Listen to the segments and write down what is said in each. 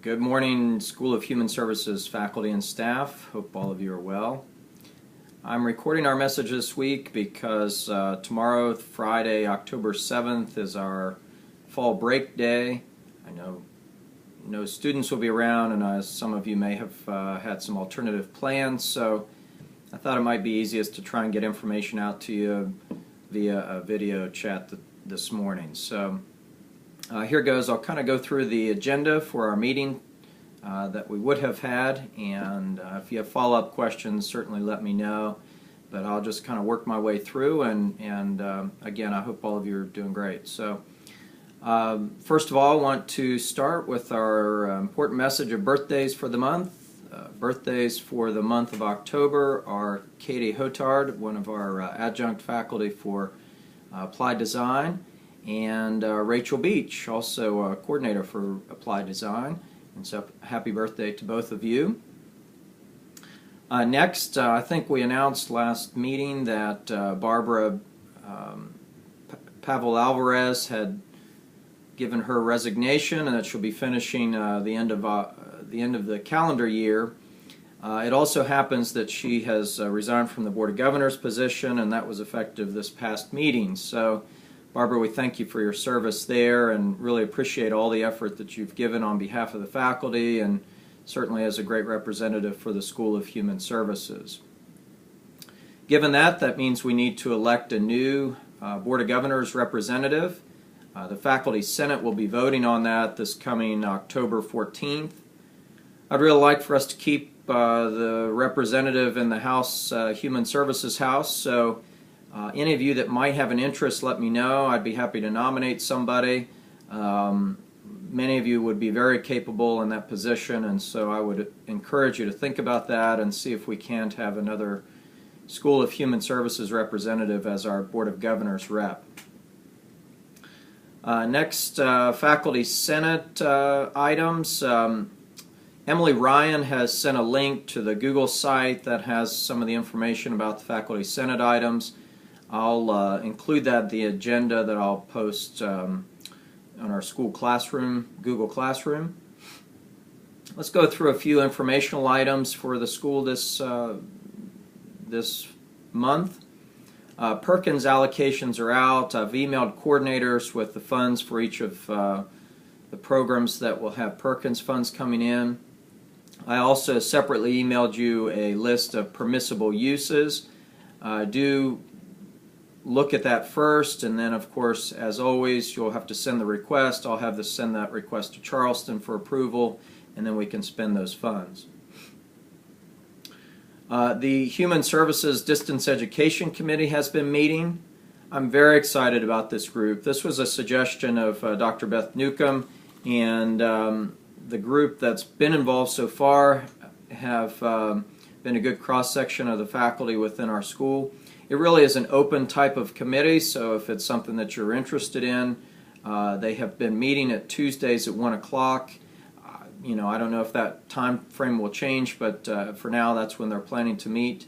Good morning, School of Human Services faculty and staff. Hope all of you are well. I'm recording our message this week because tomorrow, Friday, October 7th, is our fall break day. I know no students will be around, and some of you may have had some alternative plans, so I thought it might be easiest to try and get information out to you via a video chat this morning. So here goes. I'll kind of go through the agenda for our meeting that we would have had, and if you have follow-up questions, certainly let me know. But I'll just kind of work my way through, and again, I hope all of you are doing great. So first of all, I want to start with our important message of birthdays for the month. Birthdays for the month of October are Katie Hotard, one of our adjunct faculty for Applied Design, and Rachel Beach, also a coordinator for Applied Design. And so happy birthday to both of you. Next, I think we announced last meeting that Barbara Pavel Alvarez had given her resignation and that she'll be finishing the end of the calendar year. It also happens that she has resigned from the Board of Governors position, and that was effective this past meeting. So Barbara, we thank you for your service there and really appreciate all the effort that you've given on behalf of the faculty and certainly as a great representative for the School of Human Services. Given that means we need to elect a new Board of Governors representative. The Faculty Senate will be voting on that this coming October 14th. I'd really like for us to keep the representative in the House Human Services House, so any of you that might have an interest, let me know. I'd be happy to nominate somebody. Many of you would be very capable in that position, and so I would encourage you to think about that and see if we can't have another School of Human Services representative as our Board of Governors rep. Next, Faculty Senate items. Emily Ryan has sent a link to the Google site that has some of the information about the Faculty Senate items. I'll include that in the agenda that I'll post on our school classroom, Google Classroom. Let's go through a few informational items for the school this month. Perkins allocations are out. I've emailed coordinators with the funds for each of the programs that will have Perkins funds coming in. I also separately emailed you a list of permissible uses. Do look at that first, and then of course, as always, you'll have to send the request. I'll have to send that request to Charleston for approval, and then we can spend those funds. The Human Services Distance Education Committee has been meeting. I'm very excited about this group. This was a suggestion of Dr. Beth Newcomb, and the group that's been involved so far have been a good cross-section of the faculty within our school. It really is an open type of committee, so if it's something that you're interested in, they have been meeting at Tuesdays at 1 o'clock. I don't know if that time frame will change, but for now that's when they're planning to meet.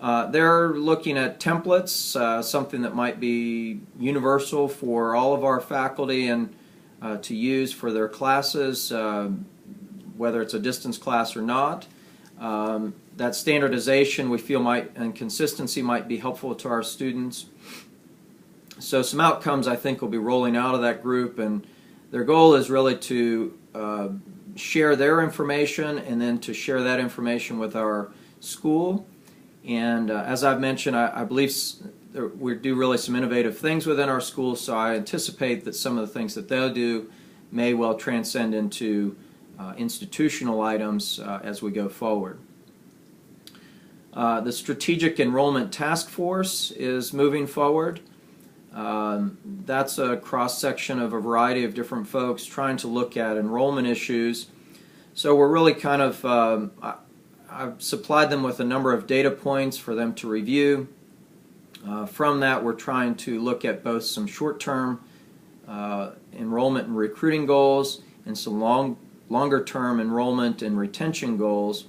They're looking at templates, something that might be universal for all of our faculty and to use for their classes, whether it's a distance class or not. That standardization we feel and consistency might be helpful to our students. So some outcomes I think will be rolling out of that group, and their goal is really to share their information and then to share that information with our school. And as I've mentioned, I believe we do really some innovative things within our school, so I anticipate that some of the things that they'll do may well transcend into institutional items as we go forward. The Strategic Enrollment Task Force is moving forward. That's a cross-section of a variety of different folks trying to look at enrollment issues. So we're really kind of, I've supplied them with a number of data points for them to review. From that, we're trying to look at both some short-term enrollment and recruiting goals and some longer-term enrollment and retention goals.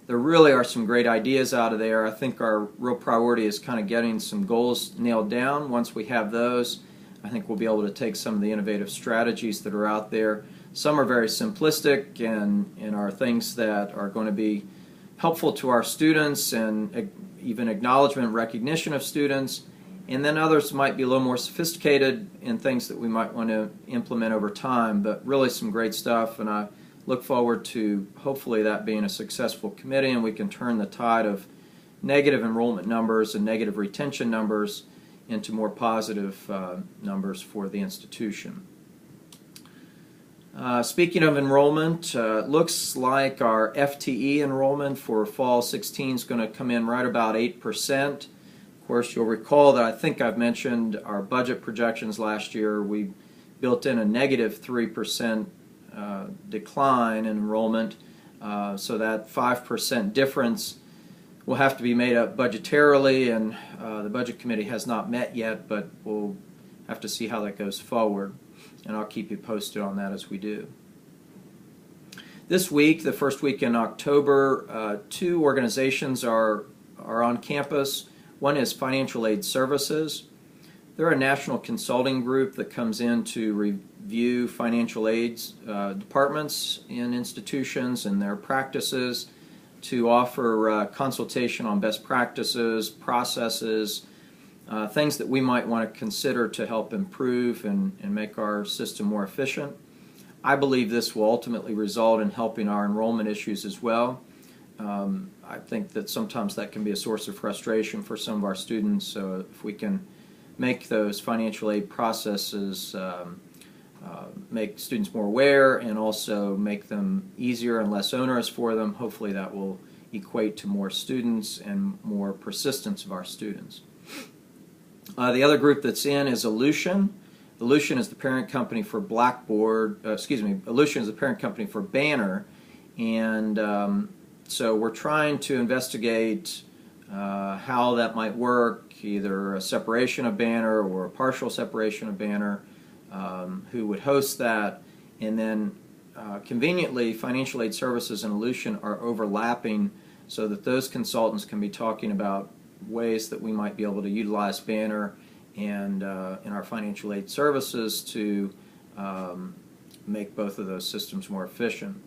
There really are some great ideas out of there. I think our real priority is kind of getting some goals nailed down. Once we have those, I think we'll be able to take some of the innovative strategies that are out there Some are very simplistic and are things that are going to be helpful to our students and even acknowledgement and recognition of students. And then others might be a little more sophisticated in things that we might want to implement over time, but really some great stuff, and I look forward to hopefully that being a successful committee and we can turn the tide of negative enrollment numbers and negative retention numbers into more positive numbers for the institution. Speaking of enrollment, looks like our FTE enrollment for fall 16 is going to come in right about 8%. Of course, you'll recall that I think I've mentioned our budget projections last year. We built in a negative 3% decline in enrollment, so that 5% difference will have to be made up budgetarily, and the Budget Committee has not met yet, but we'll have to see how that goes forward, and I'll keep you posted on that as we do. This week, the first week in October, two organizations are on campus. One is Financial Aid Services. They're a national consulting group that comes in to review financial aid departments in institutions and their practices, to offer consultation on best practices, processes, things that we might want to consider to help improve and make our system more efficient. I believe this will ultimately result in helping our enrollment issues as well. I think that sometimes that can be a source of frustration for some of our students, so if we can make those financial aid processes make students more aware and also make them easier and less onerous for them, hopefully that will equate to more students and more persistence of our students. The other group that's in is Ellucian. Ellucian is the parent company for Ellucian is the parent company for Banner, and so we're trying to investigate how that might work, either a separation of Banner or a partial separation of Banner, who would host that, and then conveniently Financial Aid Services and Ellucian are overlapping so that those consultants can be talking about ways that we might be able to utilize Banner and in our financial aid services to make both of those systems more efficient.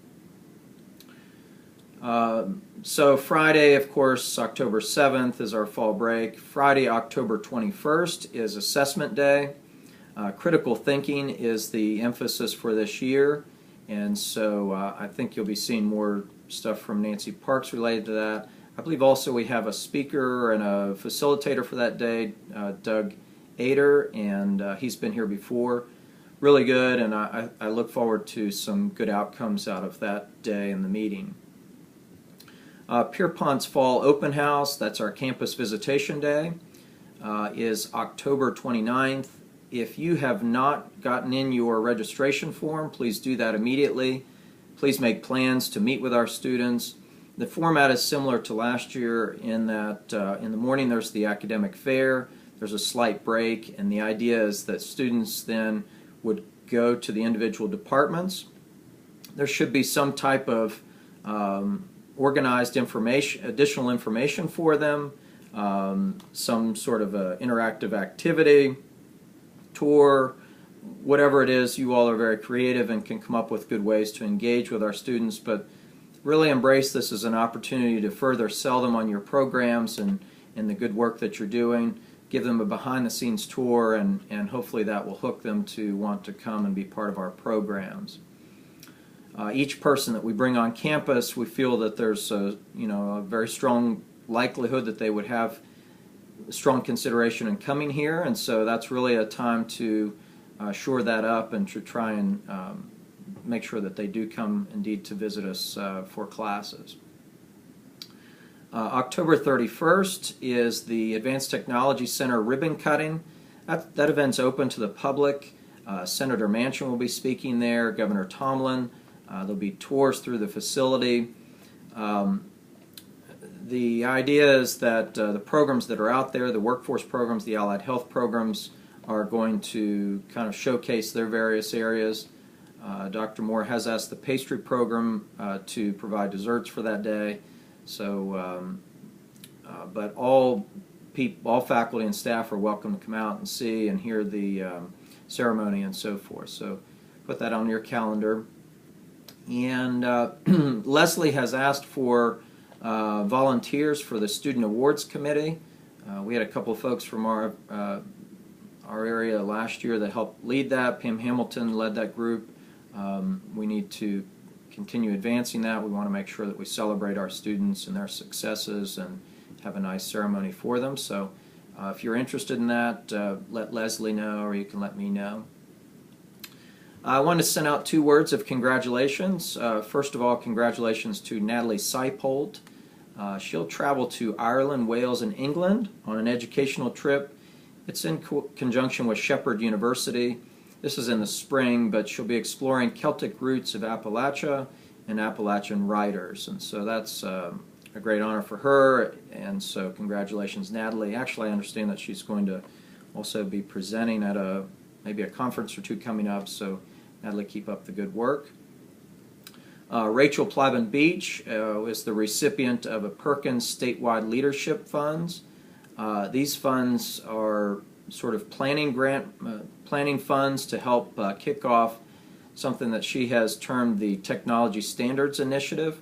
So Friday, of course, October 7th is our fall break. Friday, October 21st is assessment day. Critical thinking is the emphasis for this year, and so I think you'll be seeing more stuff from Nancy Parks related to that. I believe also we have a speaker and a facilitator for that day, Doug Ader, and he's been here before. Really good, and I look forward to some good outcomes out of that day and the meeting. Pierpont's Fall Open House, that's our campus visitation day, is October 29th. If you have not gotten in your registration form, please do that immediately. Please make plans to meet with our students. The format is similar to last year in that in the morning there's the academic fair, there's a slight break, and the idea is that students then would go to the individual departments. There should be some type of organized information, additional information for them, some sort of a interactive activity, tour, whatever it is. You all are very creative and can come up with good ways to engage with our students, but really embrace this as an opportunity to further sell them on your programs and the good work that you're doing. Give them a behind-the-scenes tour, and hopefully that will hook them to want to come and be part of our programs. Each person that we bring on campus, we feel that there's a very strong likelihood that they would have strong consideration in coming here, and so that's really a time to shore that up and to try and make sure that they do come indeed to visit us for classes. October 31st is the Advanced Technology Center ribbon cutting. That event's open to the public. Senator Manchin will be speaking there, Governor Tomlin. There'll be tours through the facility. The idea is that the programs that are out there, the workforce programs, the allied health programs, are going to kind of showcase their various areas. Dr. Moore has asked the pastry program to provide desserts for that day. So, but all faculty and staff are welcome to come out and see and hear the ceremony and so forth. So put that on your calendar. And Leslie has asked for volunteers for the Student Awards Committee. We had a couple of folks from our area last year that helped lead that. Pam Hamilton led that group. We need to continue advancing that. We want to make sure that we celebrate our students and their successes and have a nice ceremony for them. So if you're interested in that, let Leslie know, or you can let me know. I want to send out 2 words of congratulations. First of all, congratulations to Natalie Seipold. She'll travel to Ireland, Wales, and England on an educational trip. It's in conjunction with Shepherd University. This is in the spring, but she'll be exploring Celtic roots of Appalachia and Appalachian writers. And so that's a great honor for her. And so congratulations, Natalie. Actually, I understand that she's going to also be presenting at maybe a conference or 2 coming up. So Natalie, keep up the good work. Rachel Plyben Beach is the recipient of a Perkins Statewide Leadership Funds. These funds are sort of planning funds to help kick off something that she has termed the Technology Standards Initiative.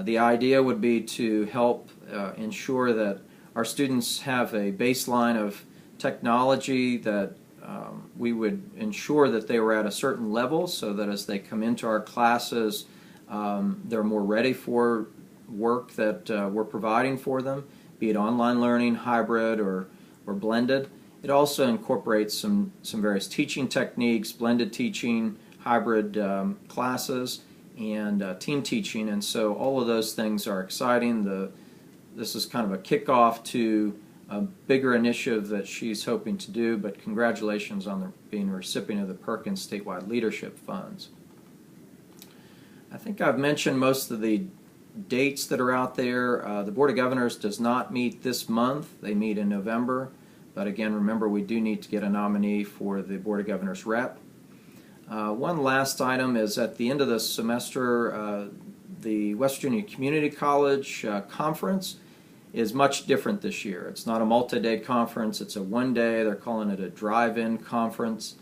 The idea would be to help ensure that our students have a baseline of technology, that we would ensure that they were at a certain level so that as they come into our classes, they're more ready for work that we're providing for them, be it online learning, hybrid, or blended. It also incorporates some various teaching techniques, blended teaching, hybrid classes, and team teaching. And so all of those things are exciting. This is kind of a kickoff to a bigger initiative that she's hoping to do, but congratulations on being a recipient of the Perkins Statewide Leadership Funds. I think I've mentioned most of the dates that are out there. The Board of Governors does not meet this month. They meet in November. But again, remember, we do need to get a nominee for the Board of Governors rep. One last item is at the end of the semester, the West Virginia Community College conference is much different this year. It's not a multi-day conference. It's a one-day. They're calling it a drive-in conference.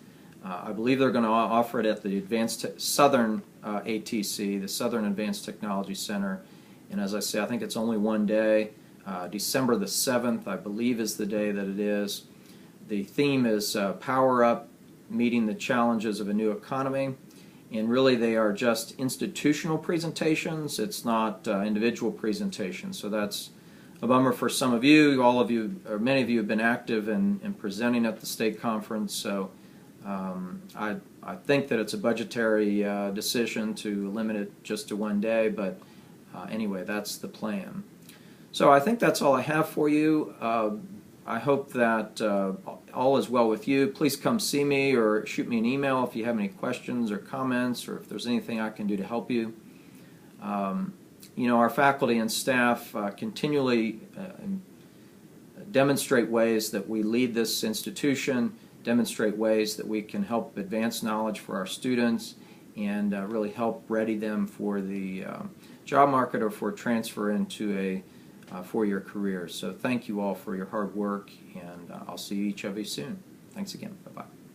I believe they're going to offer it at the Southern ATC, the Southern Advanced Technology Center. And as I say, I think it's only one day. December the 7th, I believe, is the day that it is. The theme is Power Up, Meeting the Challenges of a New Economy. And really, they are just institutional presentations. It's not individual presentations. So that's a bummer for some of you. All of you, or many of you, have been active in presenting at the state conference. So I think that it's a budgetary decision to limit it just to one day. But anyway, that's the plan. So I think that's all I have for you. I hope that all is well with you. Please come see me or shoot me an email if you have any questions or comments, or if there's anything I can do to help you. Our faculty and staff continually demonstrate ways that we lead this institution, demonstrate ways that we can help advance knowledge for our students, and really help ready them for the job market or for transfer into a 4-year career. So thank you all for your hard work, and I'll see each of you soon. Thanks again. Bye-bye.